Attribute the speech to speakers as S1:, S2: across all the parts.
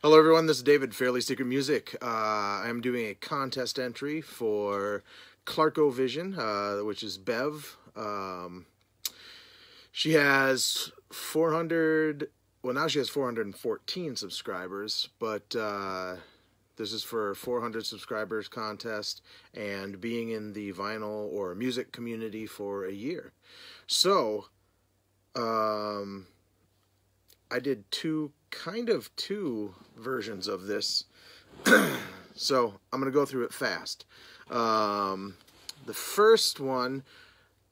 S1: Hello everyone, this is David, Fairly Secret Music. I'm doing a contest entry for ClarkOVision, which is Bev. She has 400, well now she has 414 subscribers, but this is for 400 subscribers contest and being in the vinyl or music community for a year. So, I did two versions of this, so I'm going to go through it fast. The first one,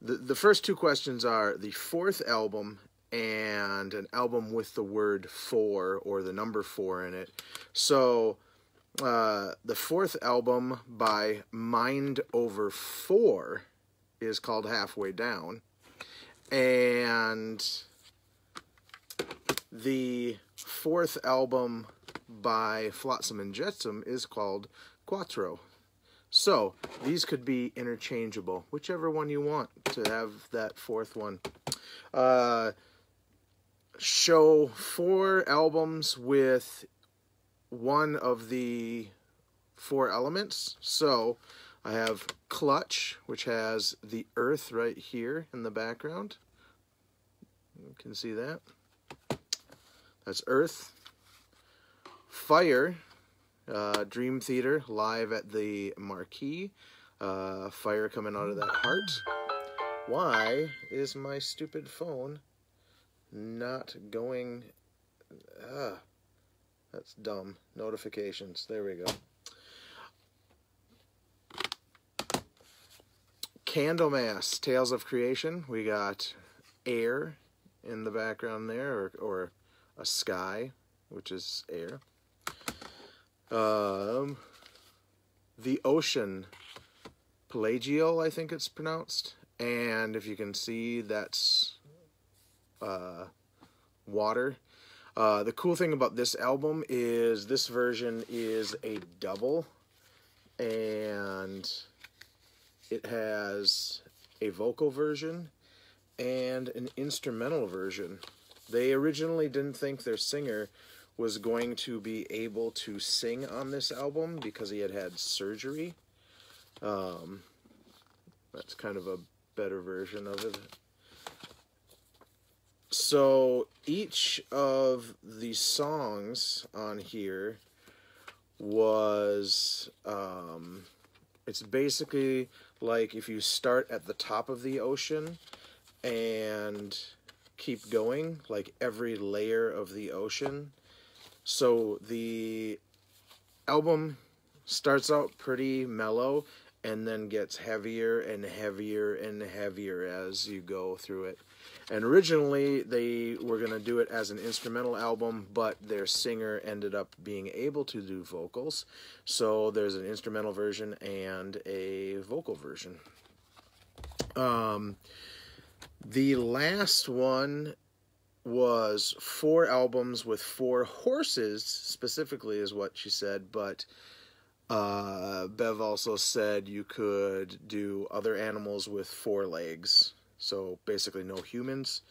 S1: the first two questions are the fourth album and an album with the word 4 or the number 4 in it. So the fourth album by Mind Over 4 is called Halfway Down, and the fourth album by Flotsam and Jetsam is called Quattro. So these could be interchangeable, whichever one you want to have that fourth one. Show 4 albums with one of the 4 elements. So I have Clutch, which has the earth right here in the background. You can see that. That's Earth. Fire, Dream Theater, live at the Marquee. Fire coming out of that heart. Why is my stupid phone not going? That's dumb. Notifications. There we go. Candlemass, Tales of Creation. We got air in the background there, or a sky, which is air. The Ocean, Pelagial, I think it's pronounced. And if you can see, that's water. The cool thing about this album is this version is a double, and it has a vocal version and an instrumental version. They originally didn't think their singer was going to be able to sing on this album because he had had surgery. That's kind of a better version of it. So each of the songs on here was, it's basically like if you start at the top of the ocean and keep going, like every layer of the ocean. So the album starts out pretty mellow and then gets heavier and heavier and heavier as you go through it. And originally they were going to do it as an instrumental album, but their singer ended up being able to do vocals. So there's an instrumental version and a vocal version. The last one was 4 albums with 4 horses, specifically is what she said, but Bev also said you could do other animals with 4 legs, so basically no humans.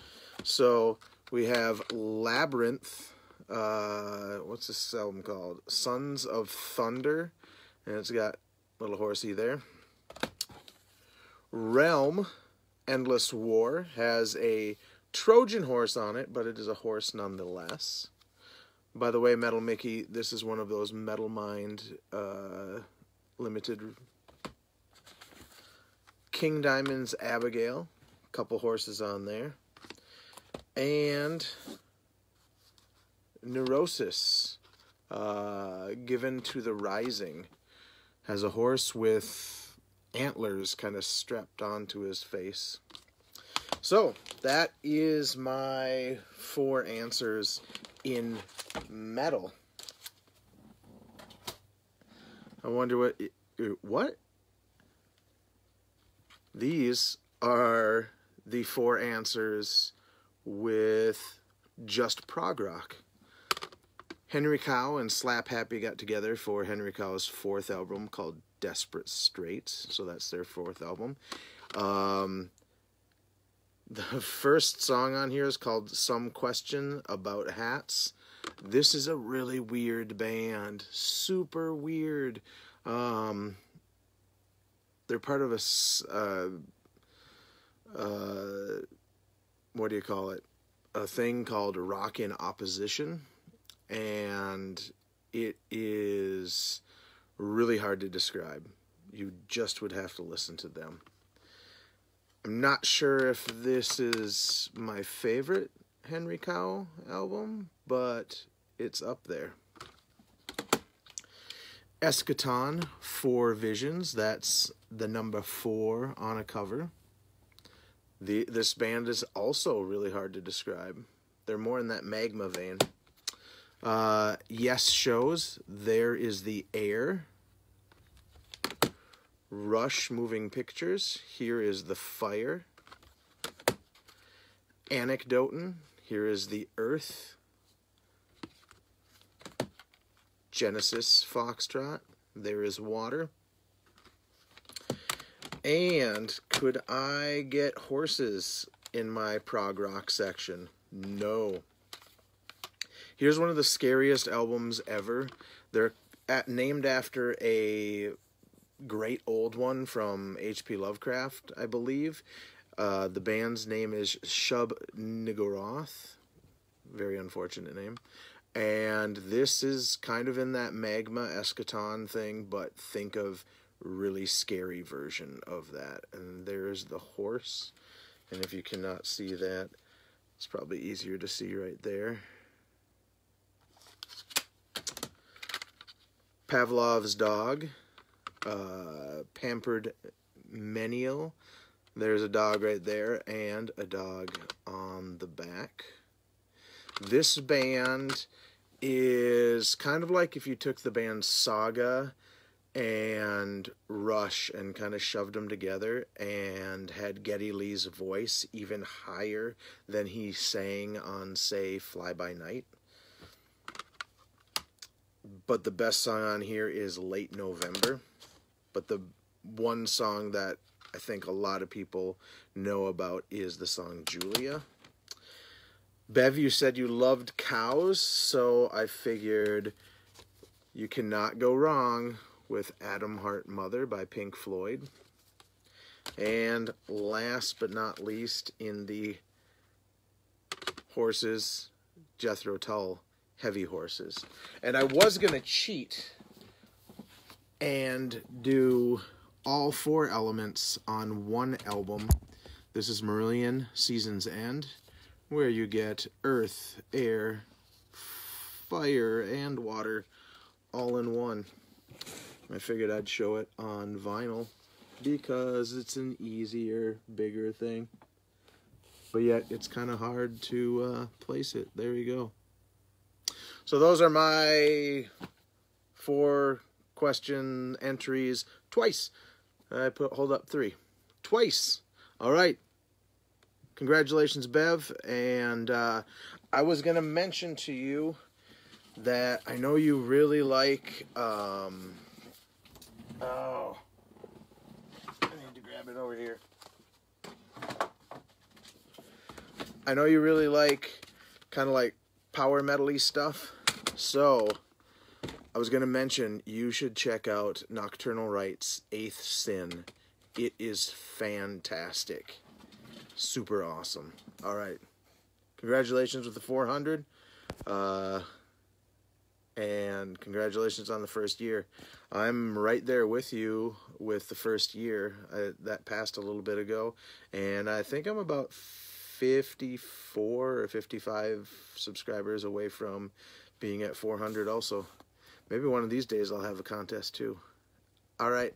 S1: So we have Labyrinth, what's this album called? Sons of Thunder, and it's got a little horsey there. Realm, Endless War, has a Trojan horse on it, but it is a horse nonetheless. By the way, Metal Mickey, this is one of those Metal Mind limited. King Diamond's Abigail, a couple horses on there. And Neurosis, Given to the Rising, has a horse with antlers kind of strapped onto his face. So that is my 4 answers in metal. I wonder what? These are the 4 answers with just prog rock. Henry Cow and Slap Happy got together for Henry Cow's 4th album called Desperate Straits, so that's their 4th album. The first song on here is called Some Question About Hats. This is a really weird band. Super weird. They're part of a, what do you call it? A thing called Rock in Opposition. And it is really hard to describe. You just would have to listen to them. I'm not sure if this is my favorite Henry Cow album, but it's up there. Eschaton, 4 Visions. That's the number 4 on a cover. This band is also really hard to describe. They're more in that magma vein. Yes Shows. There is the Air. Rush, Moving Pictures. Here is the Fire. Anecdotin'. Here is the Earth. Genesis, Foxtrot. There is Water. And could I get horses in my prog rock section? No. Here's one of the scariest albums ever. They're named after a great old one from H.P. Lovecraft, I believe. The band's name is Shub Niggurath. Very unfortunate name. And this is kind of in that magma eschaton thing, but think of really scary version of that. And there's the horse. And if you cannot see that, it's probably easier to see right there. Pavlov's Dog. Pampered Menial. There's a dog right there and a dog on the back. This band is kind of like if you took the band Saga and Rush and kind of shoved them together and had Geddy Lee's voice even higher than he sang on, say, Fly By Night. But the best song on here is Late November. But the one song that I think a lot of people know about is the song Julia. Bev, you said you loved cows, so I figured you cannot go wrong with Atom Heart Mother by Pink Floyd. And last but not least, in the horses, Jethro Tull, Heavy Horses. And I was going to cheat and do all 4 elements on one album. This is Marillion Season's End, where you get earth, air, fire, and water all in one. I figured I'd show it on vinyl because it's an easier, bigger thing. But yet it's kind of hard to place it. There you go. So those are my 4 question entries twice. I hold up 3. Twice. All right. Congratulations, Bev. And I was going to mention to you that I know you really like... oh. I need to grab it over here. I know you really like kind of like power metal-y stuff. So... I was going to mention you should check out Nocturnal Rites' 8th Sin. It is fantastic. Super awesome. All right. Congratulations with the 400. And congratulations on the first year. I'm right there with you with the first year. That passed a little bit ago. And I think I'm about 54 or 55 subscribers away from being at 400 also. Maybe one of these days I'll have a contest too. All right.